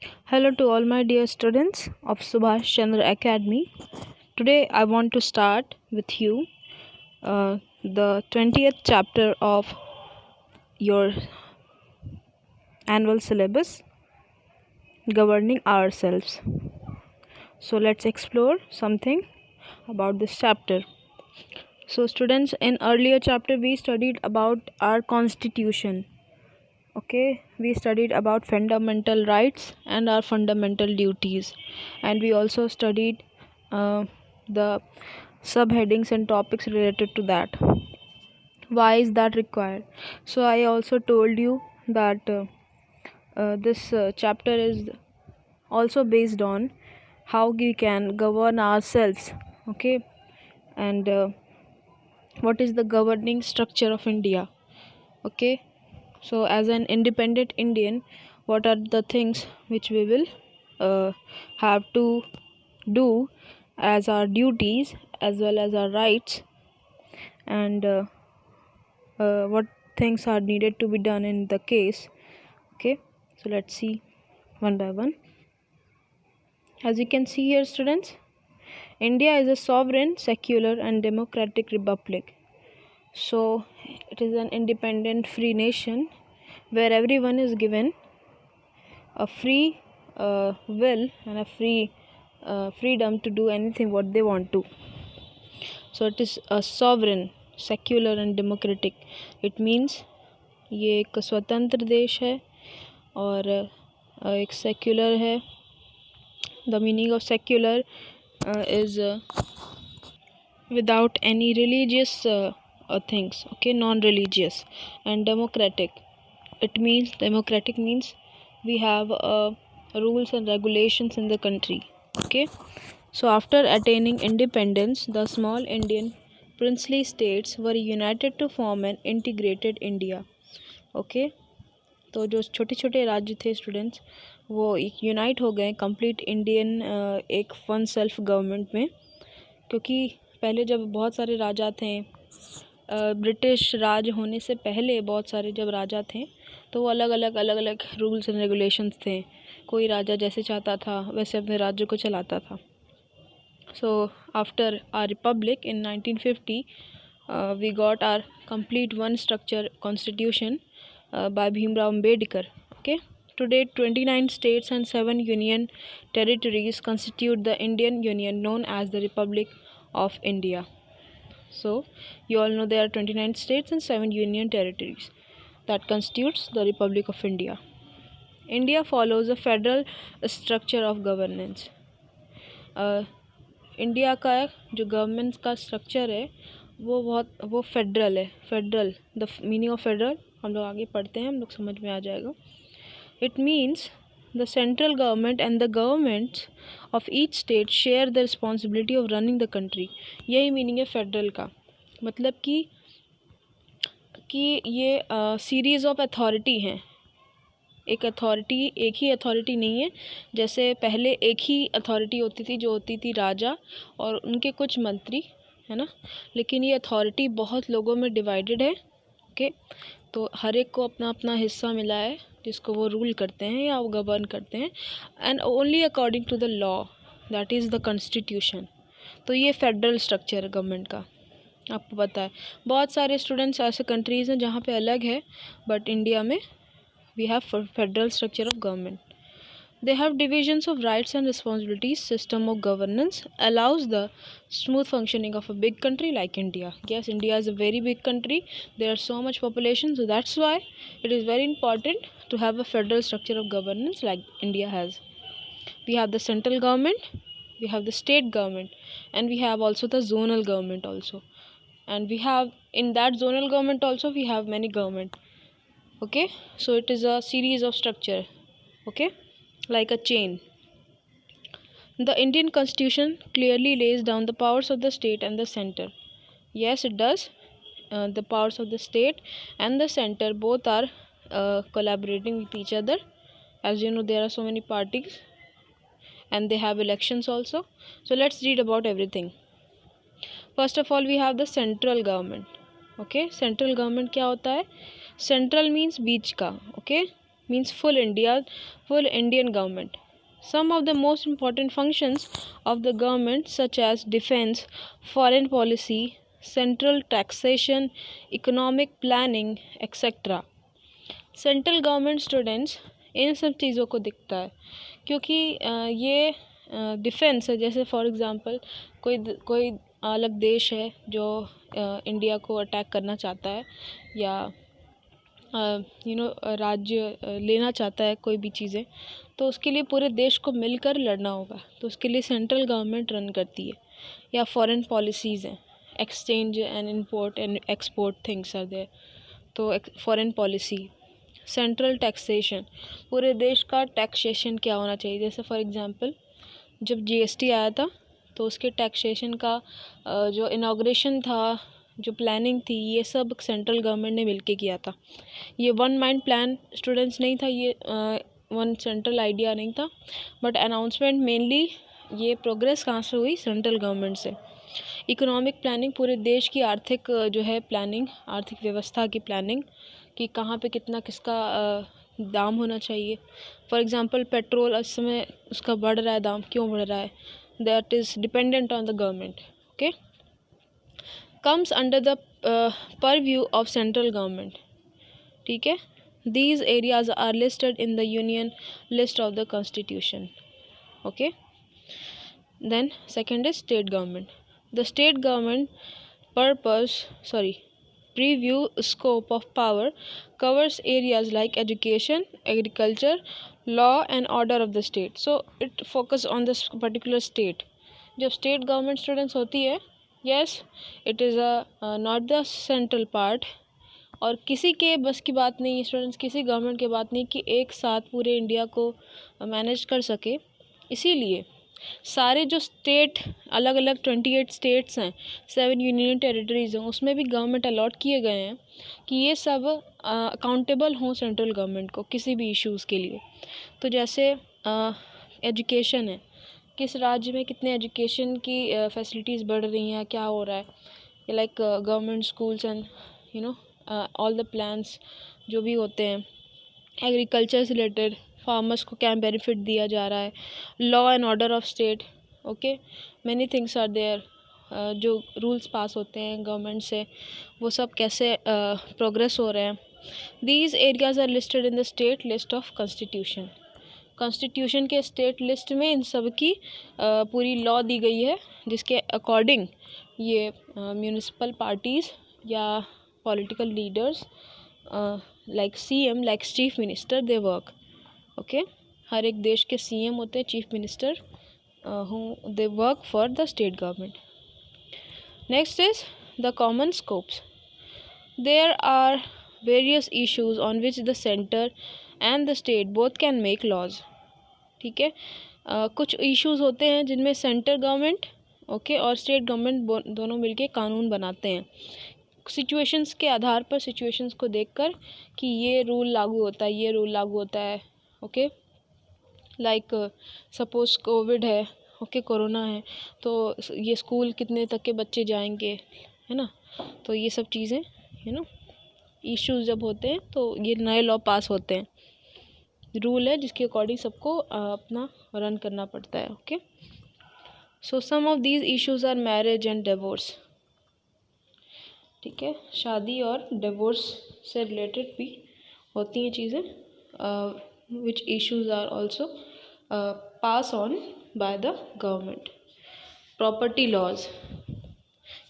Hello to all my dear students of Subhash Chandra Academy. Today I want to start with you the 20th chapter of your annual syllabus, Governing Ourselves. So let's explore something about this chapter. So students, in earlier chapter we studied about our constitution. Okay, we studied about fundamental rights and our fundamental duties, and we also studied the subheadings and topics related to that. Why is that required? So I also told you that this chapter is also based on how we can govern ourselves. Okay, and what is the governing structure of India? Okay, so as an independent Indian, what are the things which we will have to do as our duties as well as our rights, and what things are needed to be done in the case. Okay, so let's see one by one. As you can see here, students, India is a sovereign, secular and democratic republic. So it is an independent free nation where everyone is given a free will and a free freedom to do anything what they want to. So it is a sovereign, secular and democratic. It means ये एक स्वतंत्र देश है और एक secular है. The meaning of secular is without any religious things. Okay, non-religious. And democratic, it means democratic means we have rules and regulations in the country. Okay, so after attaining independence, the small Indian princely states were united to form an integrated India. Okay, तो जो छोटे छोटे राज्य थे students, वो एक unite हो गए कंप्लीट इंडियन एक वन सेल्फ गवर्नमेंट में. क्योंकि पहले जब बहुत सारे राजा थे, ब्रिटिश राज होने से पहले बहुत सारे जब राजा थे तो वो अलग अलग रूल्स एंड रेगुलेशंस थे. कोई राजा जैसे चाहता था वैसे अपने राज्य को चलाता था. So after our republic in 1950 we got our complete one structure constitution by Bhimrao Ambedkar. Okay, today 29 states and 7 union territories constitute the Indian Union known as the Republic of India. So you all know there are 29 states and 7 union territories that constitutes the Republic of India. India follows a federal structure of governance. India का जो government का structure है वो federal है. Federal, the meaning of federal हम लोग आगे पढ़ते हैं, हम लोग समझ में आ जाएगा. It means the central government and the governments of each state share the responsibility of running the country. यही मीनिंग है फेडरल का. मतलब कि ये सीरीज़ ऑफ अथॉरिटी हैं. एक अथॉरिटी, एक ही अथॉरिटी नहीं है. जैसे पहले एक ही अथॉरिटी होती थी जो होती थी राजा और उनके कुछ मंत्री, है ना. लेकिन ये अथॉरिटी बहुत लोगों में डिवाइडेड है. ओके, तो हर एक को अपना अपना हिस्सा मिला है जिसको वो रूल करते हैं या वो गवर्न करते हैं, and only according to the law, that is the constitution. तो ये फेडरल स्ट्रक्चर है गवर्नमेंट का. आपको पता है बहुत सारे स्टूडेंट्स ऐसे कंट्रीज़ हैं जहाँ पे अलग है, बट इंडिया में we have federal structure of government. They have divisions of rights and responsibilities. System of governance allows the smooth functioning of a big country like India. Yes, India is a very big country. There are so much population, so that's why it is very important to have a federal structure of governance like India has. We have the central government, we have the state government, and we have also the zonal government also. And we have in that zonal government also we have many government. Okay, so it is a series of structure. Okay, like a chain. The Indian constitution clearly lays down the powers of the state and the center. Yes, it does. The powers of the state and the center both are collaborating with each other. As you know, there are so many parties and they have elections also. So let's read about everything. First of all, we have the central government. Okay, central government क्या होता है? Central means बीच का. Okay, means full Indian government. Some of the most important functions of the government, such as defense, foreign policy, central taxation, economic planning, etc. Central government students in सब चीज़ों को दिखता है, क्योंकि ये डिफेंस है। जैसे फॉर एग्ज़ाम्पल कोई अलग देश है जो इंडिया को अटैक करना चाहता है, या राज्य लेना चाहता है कोई भी चीज़ें, तो उसके लिए पूरे देश को मिलकर लड़ना होगा, तो उसके लिए सेंट्रल गवर्नमेंट रन करती है। या फॉरेन पॉलिसीज़ हैं, exchange and import and export things are there, तो फॉरेन पॉलिसी। सेंट्रल टैक्सेशन, पूरे देश का टैक्सेशन क्या होना चाहिए। जैसे फॉर एग्ज़ाम्पल जब जीएसटी आया था, तो उसके टैक्सेशन का जो इनाग्रेशन था, जो प्लानिंग थी, ये सब सेंट्रल गवर्नमेंट ने मिलके किया था। ये वन माइंड प्लान स्टूडेंट्स नहीं था, ये वन सेंट्रल आइडिया नहीं था, बट अनाउंसमेंट मेनली ये प्रोग्रेस कहाँ से हुई, सेंट्रल गवर्नमेंट से। इकोनॉमिक प्लानिंग, पूरे देश की आर्थिक जो है प्लानिंग, आर्थिक व्यवस्था की प्लानिंग, कि कहाँ पे कितना किसका दाम होना चाहिए। फॉर एग्ज़ाम्पल पेट्रोल इस समय उसका बढ़ रहा है दाम, क्यों बढ़ रहा है, that is dependent on the government. Okay, comes under the purview of central government. ठीक है, these areas are listed in the union list of the constitution. Okay, then second is state government. The state government preview scope of power covers areas like education, agriculture, law and order of the state. So it focus on this particular state. जब state government students होती है, yes, it is a not the central part, और किसी के बस की बात नहीं है स्टूडेंट्स, किसी गवर्नमेंट की बात नहीं कि एक साथ पूरे इंडिया को मैनेज कर सके। इसीलिए सारे जो स्टेट अलग अलग 28 स्टेट्स हैं, 7 यूनियन टेरिटरीज़ हैं, उसमें भी गवर्नमेंट अलॉट किए गए हैं कि ये सब अकाउंटेबल हों सेंट्रल गवर्नमेंट को किसी भी इश्यूज़ के लिए। तो जैसे एजुकेशन है, किस राज्य में कितने एजुकेशन की फैसिलिटीज़ बढ़ रही हैं, क्या हो रहा है, like government schools and all the plans जो भी होते हैं। एग्रीकल्चर से रिलेटेड फार्मर्स को क्या बेनिफिट दिया जा रहा है, law and order of state. Okay, many things are there, जो रूल्स पास होते हैं गवर्नमेंट से, वो सब कैसे प्रोग्रेस हो रहे हैं। These areas are listed in the state list of constitution. Constitution के स्टेट लिस्ट में इन सब की पूरी लॉ दी गई है, जिसके अकॉर्डिंग ये म्यूनिसिपल पार्टीज़ या political leaders like CM, like chief minister, they work. Okay, हर एक देश के CM होते हैं, chief minister, who they work for the state government. Next is the common scopes. There are various issues on which the center and the state both can make laws. ठीक है, कुछ issues होते हैं जिनमें central government और state government दोनों मिलके कानून बनाते हैं, सिचुएशंस के आधार पर, सिचुएशंस को देखकर कि ये रूल लागू होता है, ये रूल लागू होता है। ओके, लाइक सपोज कोविड है, ओके, कोरोना है, तो ये स्कूल कितने तक के बच्चे जाएंगे, है ना। तो ये सब चीज़ें इश्यूज जब होते हैं तो ये नए लॉ पास होते हैं, रूल है जिसके अकॉर्डिंग सबको अपना रन करना पड़ता है। Okay, so some of these issues are marriage and divorce. ठीक है, शादी और डिवोर्स से रिलेटेड भी होती हैं चीज़ें, which issues are also pass on by the government. Property laws,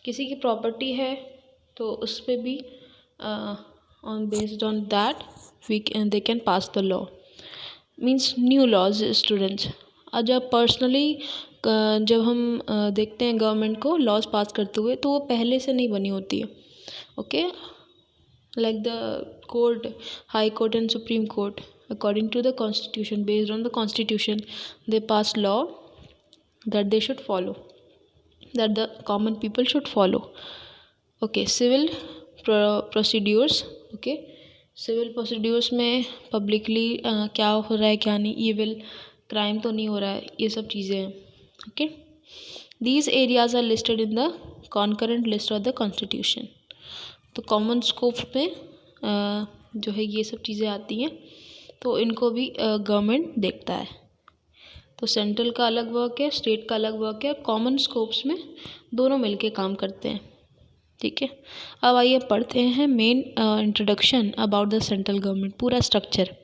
किसी की प्रॉपर्टी है तो उस पर भी on based on that they can pass the law, means new laws students. और जब पर्सनली जब हम देखते हैं गवर्नमेंट को लॉज पास करते हुए, तो वो पहले से नहीं बनी होती है। Okay, like the court, high court and supreme court, according to the constitution, based on the constitution, they pass law that they should follow, that the common people should follow. Okay, civil procedures. Okay, civil procedures में publicly क्या हो रहा है, क्या नहीं, evil crime तो नहीं हो रहा है, ये सब चीज़ें हैं। Okay, these areas are listed in the concurrent list of the constitution. तो कॉमन स्कोप में जो है ये सब चीज़ें आती हैं, तो इनको भी गवर्नमेंट देखता है। तो सेंट्रल का अलग वर्क है, स्टेट का अलग वर्क है, कॉमन स्कोप्स में दोनों मिलके काम करते हैं। ठीक है, अब आइए पढ़ते हैं main introduction about the central government, पूरा structure.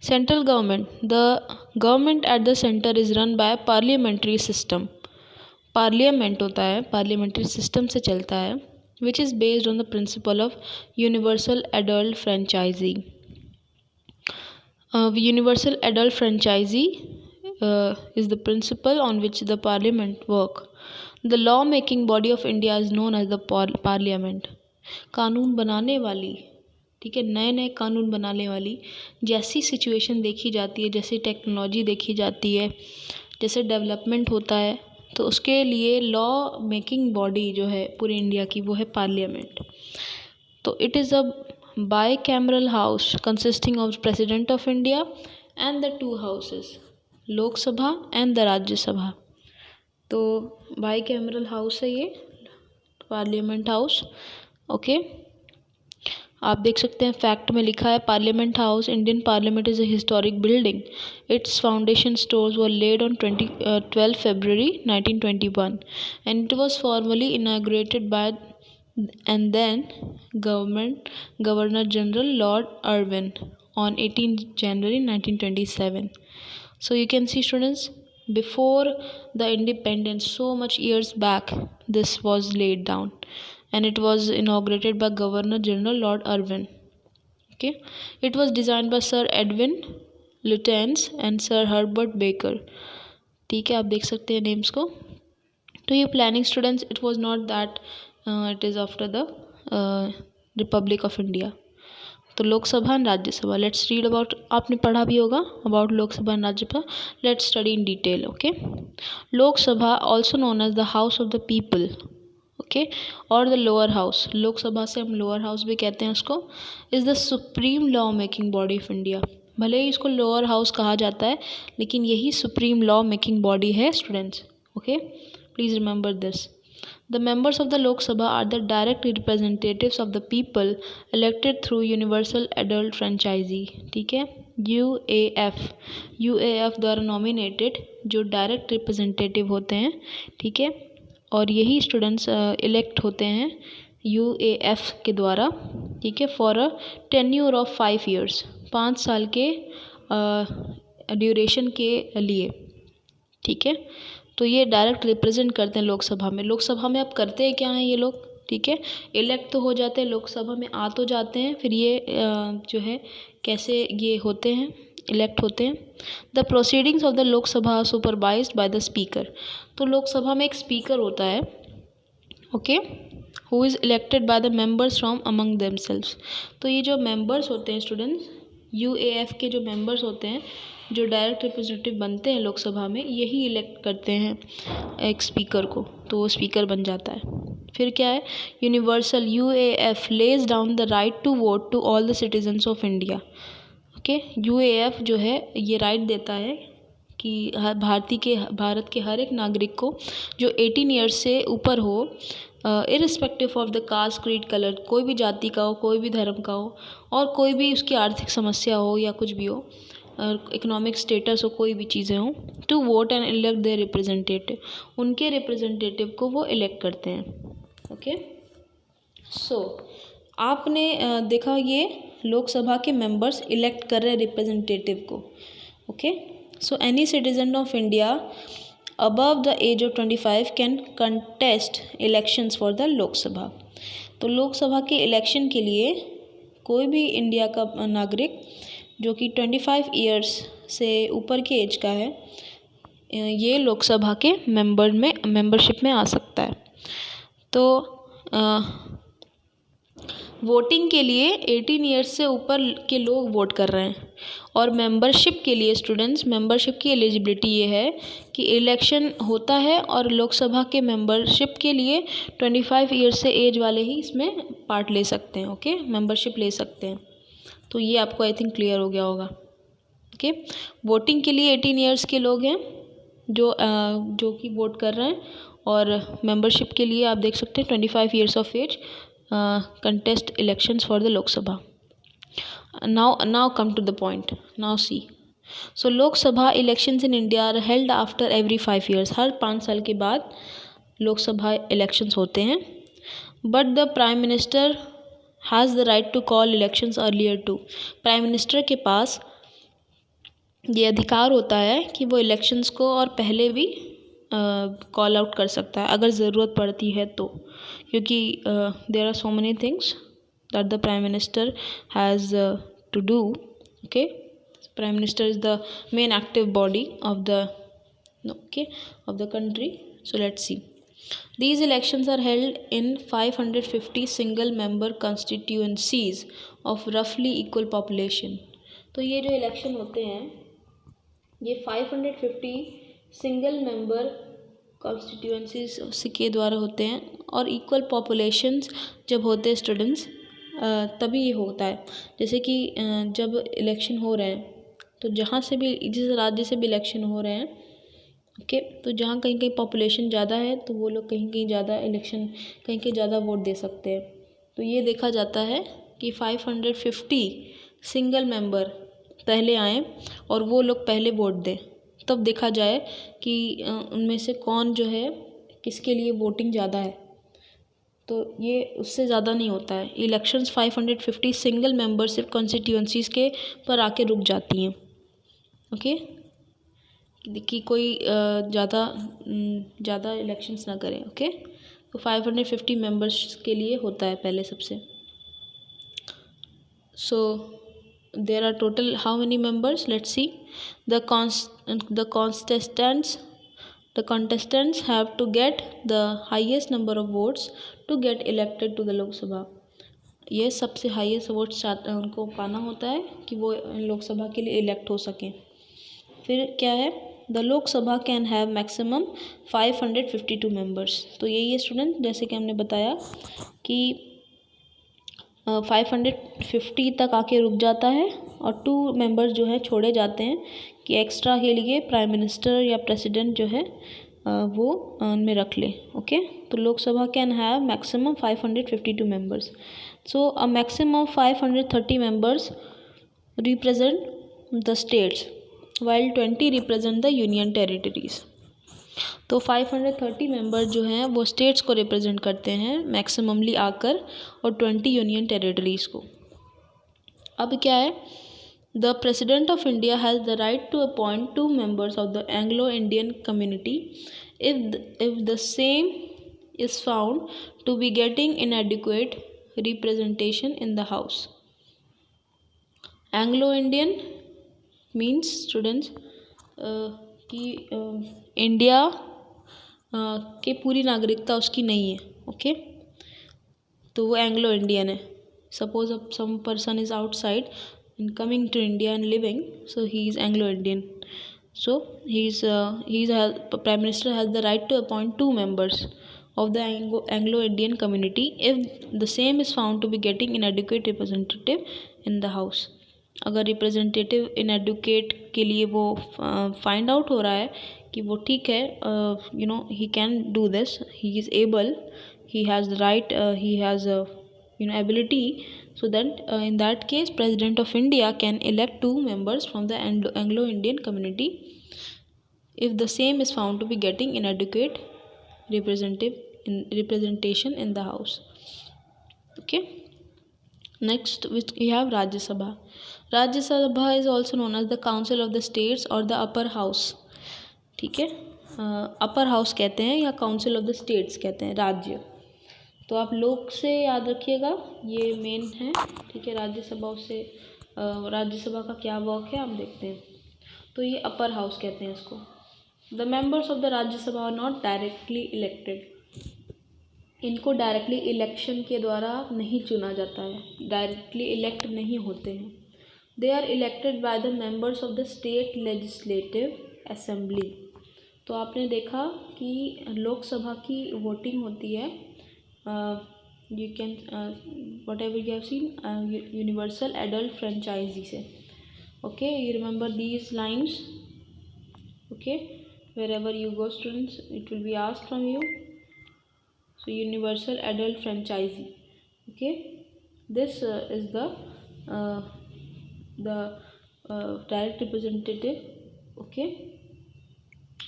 Central government, the government at the centre is run by parliamentary system. Parliament होता है, पार्लियामेंट्री सिस्टम से चलता है, which is based on the principle of universal adult franchisee. Universal adult franchisee is the principle on which the parliament work. The law making body of India is known as the parliament. कानून बनाने वाली, ठीक है, नए नए कानून बनाने वाली, जैसी सिचुएशन देखी जाती है, जैसी टेक्नोलॉजी देखी जाती है, जैसे डेवलपमेंट होता है, तो उसके लिए लॉ मेकिंग बॉडी जो है पूरी इंडिया की वो है पार्लियामेंट। तो it is a bicameral house consisting of President of India and the two houses, लोक सभा एंड द राज्यसभा। तो bicameral हाउस है ये, पार्लियामेंट हाउस। ओके, आप देख सकते हैं फैक्ट में लिखा है parliament house, Indian parliament is a historic building. It's foundation stones were laid on 12 February 1921 and it was formally inaugurated bye and then Governor General Lord Irwin on 18 January 1927. So you can see students, before the independence, so much years back, this was laid down and it was inaugurated by Governor General Lord Irwin. Okay, it was designed by Sir Edwin Lutyens and Sir Herbert Baker. ठीक है, आप देख सकते हैं names को। तो ये planning students, it was not that it is after the Republic of India. तो Lok Sabha and Rajya Sabha, let's read about, आपने पढ़ा भी होगा about Lok Sabha and Rajya Sabha, let's study in detail. Okay, Lok Sabha also known as the house of the people, okay, और the lower house, Lok Sabha से हम lower house भी कहते हैं उसको, is the supreme law making body of India. भले ही इसको लोअर हाउस कहा जाता है, लेकिन यही सुप्रीम लॉ मेकिंग बॉडी है students. Okay, please remember this. The members of the Lok Sabha are the direct representatives of the people elected through universal adult franchisee, ठीक है, UAF द्वारा नॉमिनेटेड जो डायरेक्ट रिप्रेजेंटेटिव होते हैं, ठीक है, और यही स्टूडेंट्स इलेक्ट होते हैं UAF के द्वारा, ठीक है, for a tenure of 5 years, 5 साल के ड्यूरेशन के लिए, ठीक है। तो ये डायरेक्ट रिप्रेजेंट करते हैं लोकसभा में। लोकसभा में अब करते हैं क्या हैं ये लोग, ठीक है, इलेक्ट तो हो जाते हैं, लोकसभा में आ तो जाते हैं, फिर ये जो है कैसे ये होते हैं, इलेक्ट होते हैं। The proceedings of the Lok Sabha supervised by the speaker. तो लोकसभा में एक स्पीकर होता है, okay, who is elected by the members from among themselves. तो ये जो मेंबर्स होते हैं स्टूडेंट्स, UAF के जो मेंबर्स होते हैं, जो डायरेक्ट रिप्रेजेंटेटिव बनते हैं लोकसभा में, यही इलेक्ट करते हैं एक स्पीकर को, तो वो स्पीकर बन जाता है। फिर क्या है, universal UAF lays down the right to vote to all the citizens of India. Okay, UAF जो है ये राइट देता है कि भारत के हर एक नागरिक को जो 18 ईयर्स से ऊपर हो, irrespective of the caste, creed, colour, कोई भी जाति का हो, कोई भी धर्म का हो, और कोई भी उसकी आर्थिक समस्या हो या कुछ भी हो, इकोनॉमिक स्टेटस हो, कोई भी चीज़ें हों, to vote and elect their representative, उनके रिप्रेजेंटेटिव को वो इलेक्ट करते हैं। ओके, सो आपने देखा ये लोकसभा के मेंबर्स इलेक्ट कर रहे हैं रिप्रेजेंटेटिव को। Okay, so any citizen of India above the age of 25 can contest elections for the Lok Sabha. तो लोकसभा के इलेक्शन के लिए कोई भी इंडिया का नागरिक जो कि 25 ईयर्स से ऊपर के एज का है, ये लोकसभा के मेंबरशिप में आ सकता है। तो वोटिंग के लिए 18 ईयर्स से ऊपर के लोग वोट कर रहे हैं, और मेंबरशिप के लिए स्टूडेंट्स, मेंबरशिप की एलिजिबिलिटी ये है कि इलेक्शन होता है और लोकसभा के मेंबरशिप के लिए 25 ईयर्स से एज वाले ही इसमें पार्ट ले सकते हैं। ओके, मेंबरशिप ले सकते हैं। तो ये आपको आई थिंक क्लियर हो गया होगा। ओके, वोटिंग के लिए 18 ईयर्स के लोग हैं जो कि वोट कर रहे हैं, और मेंबरशिप के लिए आप देख सकते हैं 25 years of age contest elections for the Lok Sabha. Now come to the point. Now see. So Lok Sabha elections in India are held after every 5 years. हर 5 साल के बाद लोकसभा इलेक्शंस होते हैं. But the Prime Minister has the right to call elections earlier too. Prime minister के पास ये अधिकार होता है कि वो इलेक्शंस को और पहले भी कॉल आउट कर सकता है अगर ज़रूरत पड़ती है तो, क्योंकि there are so many things that the prime minister has to do. Okay, prime minister is the main active body of the country. So let's see. These elections are held in 550 single member constituencies of roughly equal population. तो ये जो election होते हैं ये 550 single member constituencies के द्वारा होते हैं और इक्वल पॉपुलेशंस जब होते हैं स्टूडेंट्स तभी ये होता है. जैसे कि जब इलेक्शन हो रहे हैं तो जहाँ से भी जिस राज्य से भी इलेक्शन हो रहे हैं ओके, तो जहाँ कहीं कहीं पॉपुलेशन ज़्यादा है तो वो लोग कहीं कहीं ज़्यादा इलेक्शन कहीं कहीं ज़्यादा वोट दे सकते हैं. तो ये देखा जाता है कि 550 सिंगल मेंबर पहले आए और वो लोग पहले वोट दें, तब देखा जाए कि उनमें से कौन जो है किसके लिए वोटिंग ज़्यादा है. तो ये उससे ज़्यादा नहीं होता है. इलेक्शंस 550 सिंगल मेंबरशिप कॉन्स्टिट्यूएंसीज के पर आके रुक जाती हैं. ओके, कि कोई ज़्यादा इलेक्शंस ना करें. ओके, तो 550 मेंबर्स के लिए होता है पहले सबसे. So there are total how many members, let's see. The contestants have to get the highest number of votes to get elected to the Lok Sabha. ये सबसे हाईएस्ट वोट्स उनको पाना होता है कि वो लोकसभा के लिए इलेक्ट हो सकें. फिर क्या है, the Lok Sabha can have maximum 552 members. तो यही है स्टूडेंट, जैसे कि हमने बताया कि 550 तक आके रुक जाता है और 2 मेंबर्स जो है छोड़े जाते हैं कि एक्स्ट्रा के लिए प्राइम मिनिस्टर या प्रेसिडेंट जो है वो उनमें रख ले. ओके, तो Lok Sabha can have maximum 552 members. So a maximum of 530 members represent the states while 20 represent the union territories. तो 530 मेंबर जो हैं वो स्टेट्स को रिप्रेजेंट करते हैं मैक्सिममली आकर और 20 यूनियन टेरिटरीज को. अब क्या है, the president of India has the right to appoint 2 members of the Anglo Indian community if the same is found to be getting inadequate representation in the house. Anglo Indian means students कि India के पूरी नागरिकता उसकी नहीं है. Okay, तो वो Anglo Indian है. सपोज अब some person is outside and coming to India and living, so he is Anglo-Indian. So Prime Minister has the right to appoint 2 members of the Anglo-Indian community if the same is found to be getting inadequate representative in the house. अगर representative inadequate के लिए वो find out हो रहा है कि वो ठीक है, he can do this, he is able, he has the right, he has ability. So that in that case, President of India can elect 2 members from the Anglo-Indian community if the same is found to be getting inadequate representation in the house. Okay. Next, which we have Rajya Sabha. Rajya Sabha is also known as the Council of the States or the Upper House. ठीक है, upper house कहते हैं या council of the states कहते हैं, राज्य. तो आप लोग से याद रखिएगा, ये मेन है. ठीक है, राज्यसभा से राज्यसभा का क्या वर्क है हम देखते हैं. तो ये अपर हाउस कहते हैं इसको. The members of the Rajya Sabha are not directly elected. इनको डायरेक्टली इलेक्शन के द्वारा नहीं चुना जाता है, डायरेक्टली इलेक्ट नहीं होते हैं. They are elected by the members of the state legislative assembly. तो आपने देखा कि लोकसभा की वोटिंग होती है. You can whatever you have seen, universal adult franchise से. Okay, you remember these lines. Okay, wherever you go students, it will be asked from you. So universal adult franchise. Okay, this is the the direct representative, okay,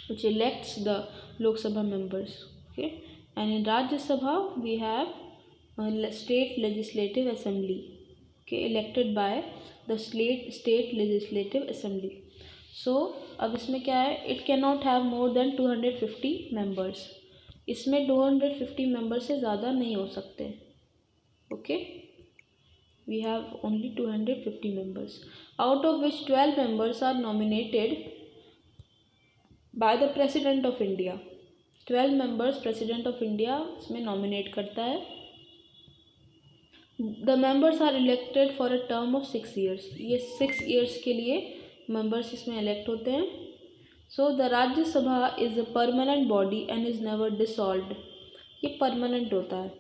which elects the Lok Sabha members, okay. And in Rajya Sabha we have state legislative assembly, okay, elected by the state legislative assembly. So अब इसमें क्या है, it cannot have more than 250 members. इसमें 250 members से ज़्यादा नहीं हो सकते, okay. We have only 250 members, out of which 12 members are nominated by the President of India. 12 members President of India इसमें nominate करता है. The members are elected for a term of 6 years. ये 6 years के लिए members इसमें elect होते हैं. So the Rajya Sabha is a permanent body and is never dissolved. ये permanent होता है,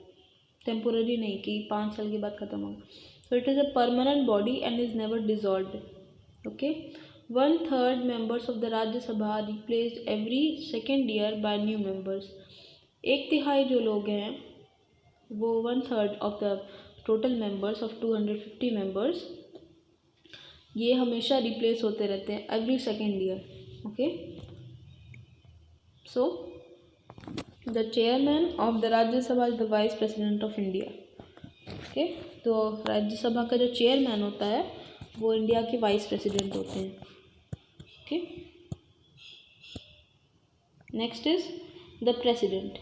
temporary नहीं कि 5 साल के बाद खत्म होगा. So it is a permanent body and is never dissolved. Okay. 1/3 members of the Rajya Sabha are replaced every second year by new members. 1/3 जो लोग हैं वो 1/3 of the total members of 250 members ये हमेशा रिप्लेस होते रहते हैं every second year. Okay. So the chairman of the Rajya Sabha is the Vice President of India. Okay. तो राज्य सभा का जो चेयरमैन होता है वो इंडिया के वाइस प्रेसिडेंट होते हैं. Okay. Next is the president.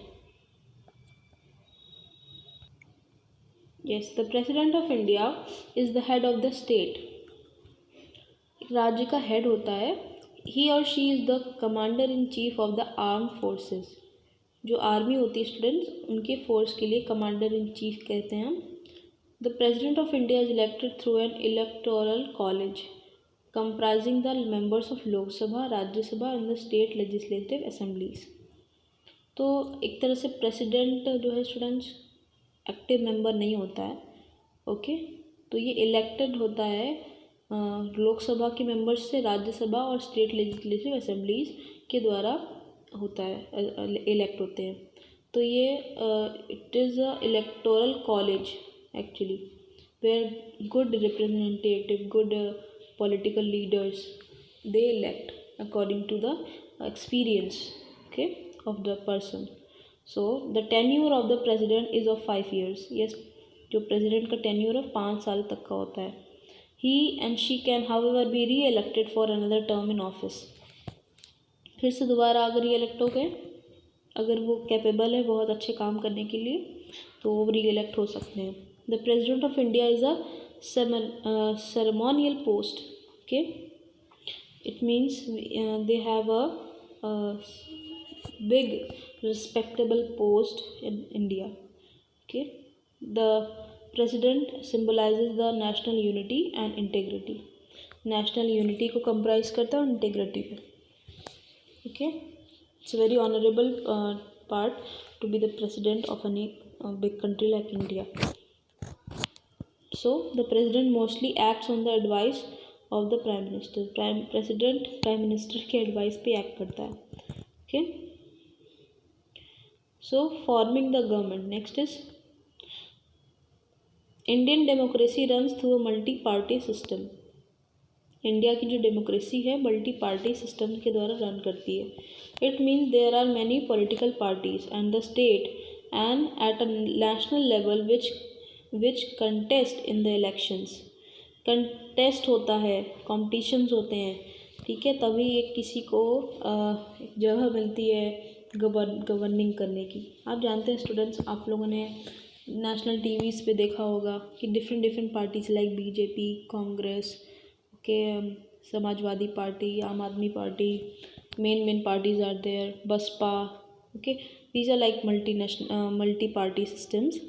Yes, the President of India is the head of the state. राज्य का हेड होता है. He or she is the commander in chief of the armed forces. जो army होती है students उनके force के लिए कमांडर इन चीफ कहते हैं हम. The President of India is elected through an electoral college comprising the members of Lok Sabha, Rajya Sabha and the state legislative assemblies. तो एक तरह से प्रेसिडेंट जो है स्टूडेंट्स एक्टिव मेंबर नहीं होता है, ओके. तो ये इलेक्टेड होता है लोकसभा के मेंबर्स से, राज्यसभा और स्टेट लेजिस्लेटिव असेंबलीज के द्वारा होता है, इलेक्ट होते हैं. तो ये it is a electoral college actually where good representative, good political leaders they elect according to the experience, okay, of the person. So the tenure of the president is of 5 years. Yes, जो president का tenure है 5 साल तक का होता है. He and she can however be re-elected for another term in office. फिर से दोबारा अगर re-elect हो गए, अगर वो कैपेबल है बहुत अच्छे काम करने के लिए, तो वो re-elect हो सकते हैं. The President of India is a ceremonial post. Okay, it means they have a big respectable post in India. Okay, the President symbolizes the national unity and integrity. National unity को comprise करता है और integrity पे. Okay, it's a very honorable part to be the president of a big country like India. So the president mostly acts on the advice of the prime minister. President prime minister के advice पे act करता है. Okay. So forming the government. Next is Indian democracy runs through a multi-party system. India की जो democracy है multi party system के द्वारा run करती है. It means there are many political parties and the state and at a national level which contest in the elections. Contest होता है, competitions होते हैं, ठीक है, तभी एक किसी को एक जगह मिलती है गवर्निंग करने की. आप जानते हैं स्टूडेंट्स, आप लोगों ने नेशनल टीवीज़ पे देखा होगा कि different parties like BJP, Congress, के Samajwadi party, Aam Aadmi party, main parties are there, Baspa. Okay, these are like multi party systems.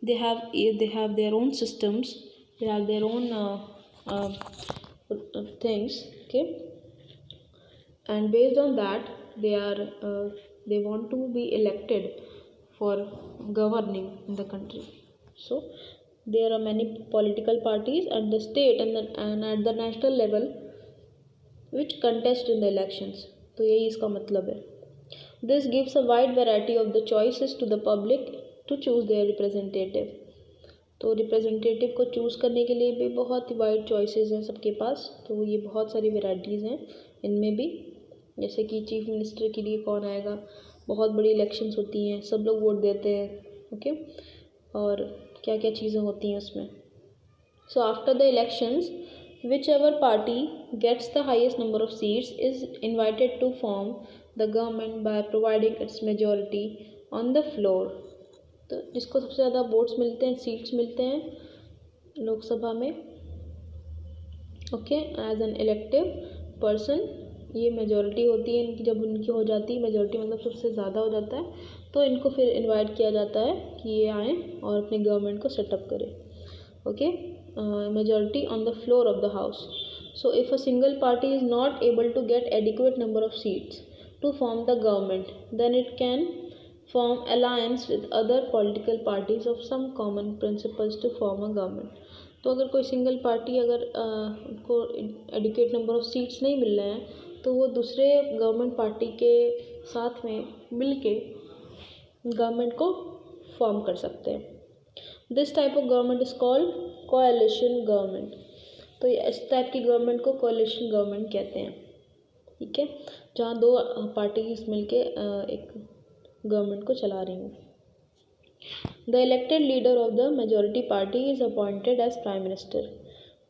they have their own systems, they have their own things, okay, and based on that they want to be elected for governing in the country. So there are many political parties at the state and at the national level which contest in the elections. तो यही इसका मतलब है. This gives a wide variety of the choices to the public to choose their representative. तो representative को choose करने के लिए भी बहुत ही वाइड चॉइसेस हैं सबके पास, तो ये बहुत सारी वेराइटीज़ हैं इनमें भी। जैसे कि चीफ मिनिस्टर के लिए कौन आएगा, बहुत बड़ी इलेक्शंस होती हैं, सब लोग वोट देते हैं, ओके, और क्या क्या चीज़ें होती हैं उसमें। So after the elections whichever party gets the highest number of seats is invited to form the government by providing its majority on the floor। तो जिसको सबसे ज़्यादा वोट्स मिलते हैं, सीट्स मिलते हैं लोकसभा में, okay, as an elective person, ये मेजॉरिटी होती है इनकी, जब उनकी हो जाती है मेजॉरिटी मतलब सबसे ज़्यादा हो जाता है, तो इनको फिर इनवाइट किया जाता है कि ये आएँ और अपने गवर्नमेंट को सेटअप करें, okay. Majority on the floor of the house. So if a single party is not able to get adequate number of seats to form the government, then it can form alliance with other political parties of some common principles to form a government। तो अगर कोई single party अगर उनको adequate number of seats नहीं मिल रहे हैं, तो वो दूसरे गवर्नमेंट पार्टी के साथ में मिल के गवर्नमेंट को फॉर्म कर सकते हैं। This type of government is called coalition government. तो इस टाइप की गवर्नमेंट को कोएलिशन गवर्नमेंट कहते हैं, ठीक है, जहाँ दो पार्टीज मिलके एक गवर्नमेंट को चला रही हैं। The elected leader of the majority party is appointed as prime minister.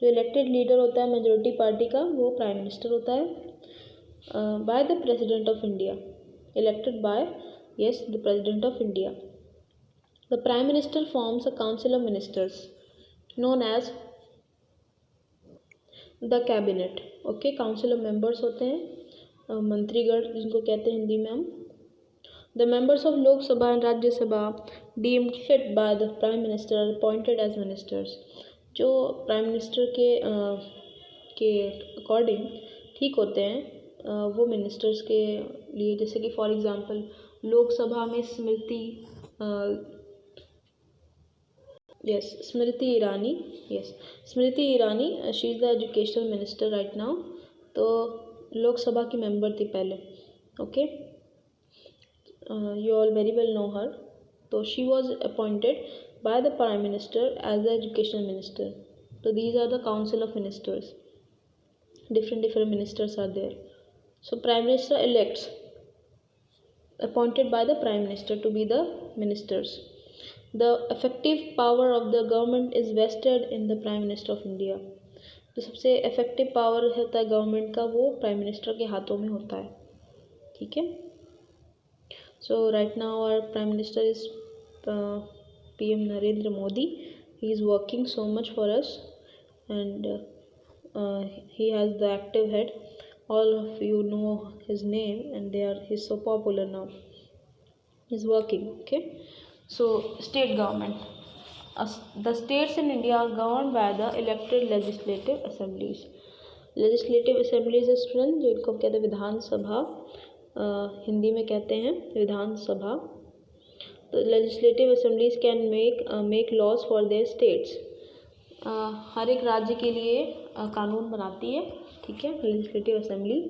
जो इलेक्टेड लीडर होता है मेजॉरिटी पार्टी का, वो प्राइम मिनिस्टर होता है। By the president of India, elected by the president of India. The prime minister forms a council of ministers known as the cabinet, okay, council of members होते हैं, मंत्रीगण जिनको कहते हैं हिंदी में हम। The members of Lok Sabha and Rajya Sabha deemed fit by the prime minister appointed as ministers. जो prime minister के अकॉर्डिंग ठीक होते हैं वो मिनिस्टर्स के लिए, जैसे कि फॉर एग्जांपल लोकसभा में Smriti Smriti Irani, she is the educational minister right now. तो लोकसभा की मेंबर थी पहले, okay, you all very well know her. तो she was appointed by the prime minister as the educational minister. तो these are the council of ministers, different ministers are there। So prime minister elects appointed by the prime minister to be the ministers। The effective power of the government is vested in the prime minister of India। जो सबसे effective power होता है government का, वो prime minister के हाथों में होता है, ठीक है। So right now our prime minister is PM Narendra Modi। He is working so much for us and he has the active head, all of you know his name and he's so popular now, he's working, okay। So state government, the states in India are governed by the elected legislative assemblies। legislative assemblies student, जो इनको कहते हैं विधानसभा, हिंदी में कहते हैं विधानसभा। तो legislative assemblies can make laws for their states। हर एक राज्य के लिए कानून बनाती है, ठीक है, legislative assembly.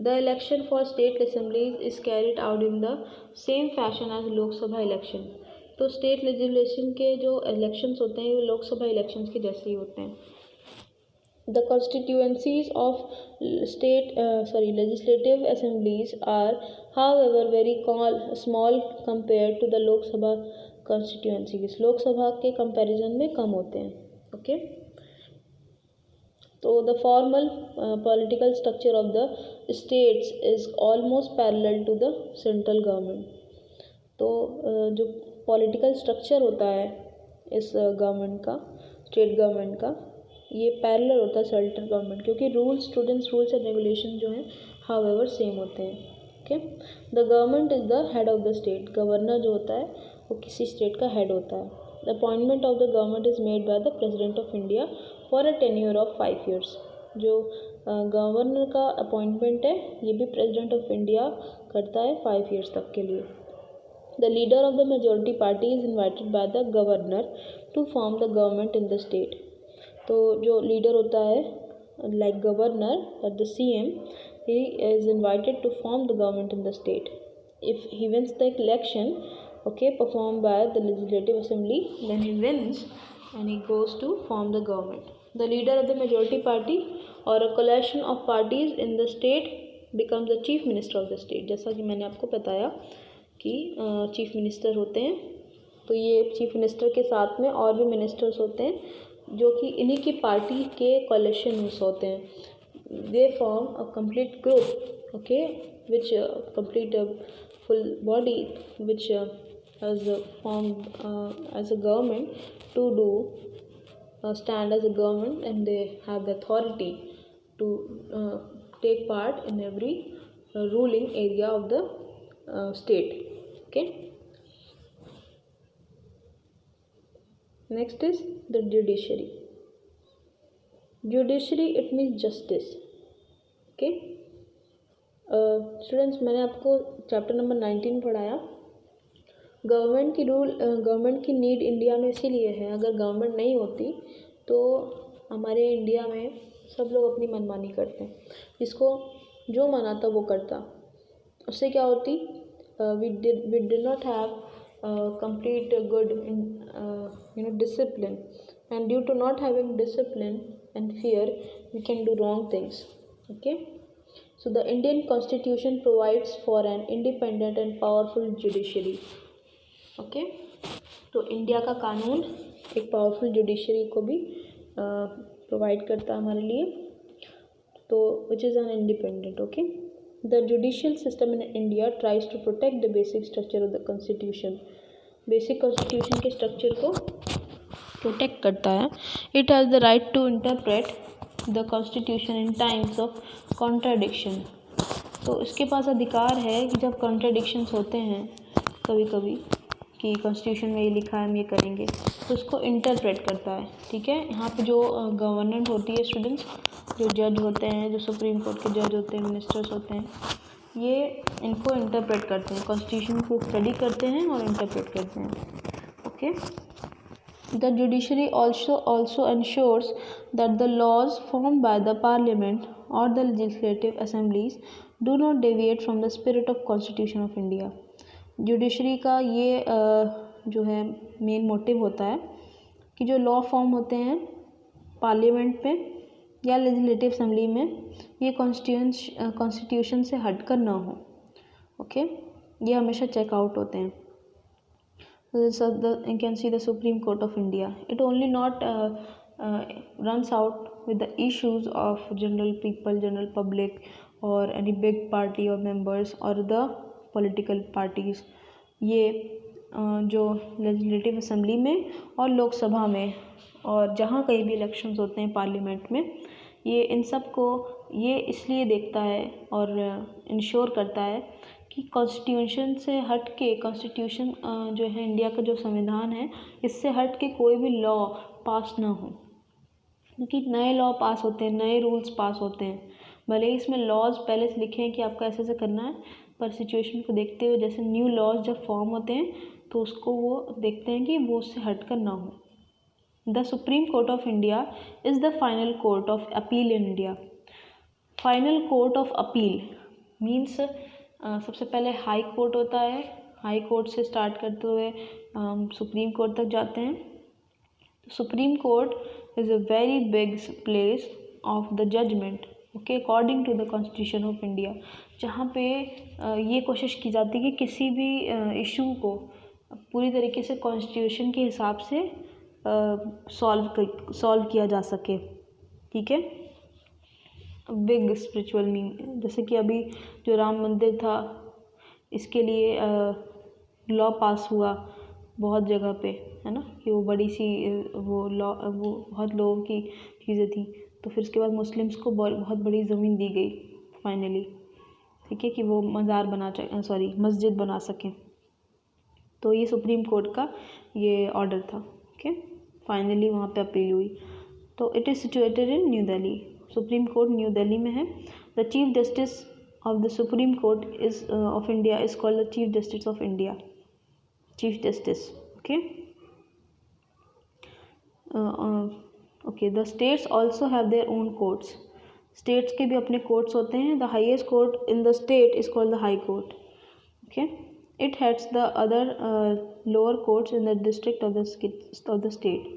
The election for state assemblies is carried out in the same fashion as Lok Sabha election. तो स्टेट लेजिस्लेशन के जो इलेक्शंस होते हैं वो लोकसभा इलेक्शंस के जैसे ही होते हैं। The constituencies of legislative assemblies are however very small compare to the Lok Sabha constituencies. Lok Sabha के कंपैरिजन में कम होते हैं, ओके। तो the formal political structure of the states is almost parallel to the central government. तो जो पॉलिटिकल स्ट्रक्चर होता है इस गवर्नमेंट का, स्टेट गवर्नमेंट का, ये पैरेलल होता है सेंट्रल गवर्नमेंट, क्योंकि रूल्स एंड रेगुलेशन जो हैं हाउएवर सेम होते हैं, okay. The government is the head of the state. Governor जो होता है वो किसी स्टेट का हेड होता है। The appointment of the government is made by the president of India for a tenure of 5 years। जो गवर्नर का अपॉइंटमेंट है ये भी प्रेसिडेंट ऑफ इंडिया करता है 5 years तक के लिए। The leader of the majority party is invited by the governor to form the government in the state. तो जो लीडर होता है like governor the CM, he is invited to form the government in the state। If he wins the election, okay, performed by the legislative assembly, then he wins and he goes to form the government. The leader of the majority party or a coalition of parties in the state becomes the chief minister of the state. जैसा कि मैंने आपको बताया कि chief minister होते हैं, तो ये चीफ मिनिस्टर के साथ में और भी मिनिस्टर्स होते हैं जो कि इन्हीं की पार्टी के कोalition में होते हैं. They form a complete group, okay, which complete a full body which has formed as a government to do stand as a government, and they have the authority to take part in every ruling area of the state. Okay. Next is the judiciary. Judiciary, it means justice. Okay. Students, मैंने आपको chapter number 19 पढ़ाया. Government की need India में इसीलिए है. अगर government नहीं होती तो हमारे इंडिया में सब लोग अपनी मनमानी करते हैं, जिसको जो मन आता वो करता. उससे क्या होती, we did not have complete good discipline, and due to not having discipline and fear we can do wrong things. Okay. So the Indian Constitution provides for an independent and powerful judiciary. Okay. तो India का कानून एक powerful judiciary को भी provide करता है हमारे लिए, तो which is an independent. Okay. The judicial system in India tries to protect the basic structure of the constitution. Basic constitution के structure को protect करता है. It has the right to interpret the constitution in times of contradiction. तो इसके पास अधिकार है कि जब contradictions होते हैं कभी कभी कि कॉन्स्टिट्यूशन में ये लिखा है हम ये करेंगे, तो उसको इंटरप्रेट करता है. ठीक है. यहाँ पे जो गवर्नमेंट होती है स्टूडेंट्स, जो जज होते हैं, जो सुप्रीम कोर्ट के जज होते हैं, मिनिस्टर्स होते हैं, ये इनको इंटरप्रेट करते हैं, कॉन्स्टिट्यूशन को स्टडी करते हैं और इंटरप्रेट करते हैं. Okay. The judiciary also ensures that the laws formed by the parliament or the legislative assemblies do not deviate from the spirit of constitution of India. Judiciary का ये जो है मेन मोटिव होता है कि जो लॉ फॉर्म होते हैं पार्लियामेंट में या लेजिस्लेटिव असेंबली में, ये कॉन्स्टिट्यूशन से हटकर ना हो. ओके. ये हमेशा चेकआउट होते हैं. You can see the Supreme Court of India. It only not runs out with the issues of general people, general public, or any big party or members or the political parties. ये जो legislative assembly में और लोकसभा में और जहाँ कहीं भी elections होते हैं पार्लियामेंट में, ये इन सब को ये इसलिए देखता है और इंश्योर करता है कि कॉन्स्टिट्यूशन से हट के, कॉन्स्टिट्यूशन जो है इंडिया का जो संविधान है, इससे हट के कोई भी लॉ पास ना हो. क्योंकि नए लॉ पास होते हैं, नए रूल्स पास होते हैं, भले ही इसमें लॉज पहले से लिखे हैं कि आपको ऐसे ऐसे करना है, पर सिचुएशन को देखते हुए जैसे न्यू लॉज जब फॉर्म होते हैं तो उसको वो देखते हैं कि वो उससे हटकर ना हो. The supreme court of India is the final court of appeal in India. Final court of appeal means सबसे पहले हाई कोर्ट होता है, हाई कोर्ट से स्टार्ट करते हुए सुप्रीम कोर्ट तक जाते हैं. Supreme court is a very big place of the judgment. Okay. According to the constitution of India, जहाँ पे ये कोशिश की जाती है कि किसी भी इशू को पूरी तरीके से कॉन्स्टिट्यूशन के हिसाब से सॉल्व किया जा सके. ठीक है. बिग स्पिरिचुअल मीन, जैसे कि अभी जो राम मंदिर था, इसके लिए लॉ पास हुआ बहुत जगह पे, है ना, कि वो बड़ी सी वो लॉ, वो बहुत लोगों की चीज़ें थी. तो फिर उसके बाद मुस्लिम्स को बहुत बड़ी ज़मीन दी गई फाइनली. ठीक है. कि वो मस्जिद बना सकें. तो ये सुप्रीम कोर्ट का ये ऑर्डर था. ओके. फाइनली वहाँ पे अपील हुई. तो it is situated in new Delhi. Supreme court new Delhi में है. The chief justice of the supreme court is of India is called the chief justice of India. Chief justice. Okay. Okay. The states also have their own courts. States के भी अपने courts होते हैं. The highest court in the state is called the high court. Okay. It heads the other lower courts in the district of the state.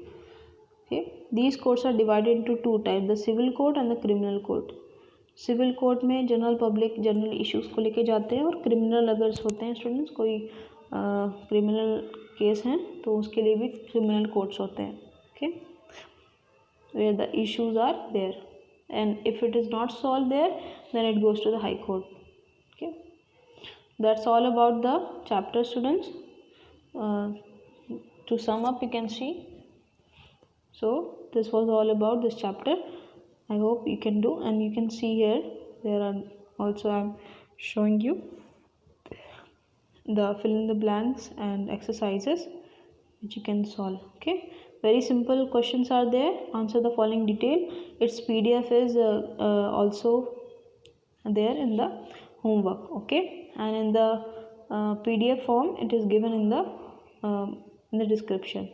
Okay, these codes are divided into two types, the civil code and the criminal code. Civil court में general public general issues को लेके जाते हैं, और criminal अगर होते हैं students, कोई क्रिमिनल केस हैं तो उसके लिए भी क्रिमिनल कोर्ट्स होते हैं. Okay, where the issues are there, and if it is not solved there, then it goes to the high court. Okay, that's all about the chapter, students. To sum up, you can see, so this was all about this chapter. I hope you can do, and you can see here there are also, I'm showing you the fill in the blanks and exercises which you can solve. Okay, very simple questions are there. Answer the following detail. Its PDF is also there in the homework. Okay, and in the PDF form it is given in the description,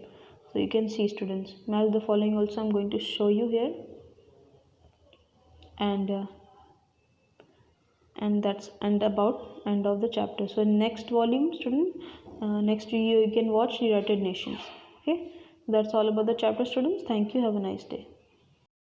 so you can see, students. Match the following also I'm going to show you here, and that's about end of the chapter. So next volume, student, next video you can watch United Nations. Okay, that's all about the chapter, students. Thank you. Have a nice day.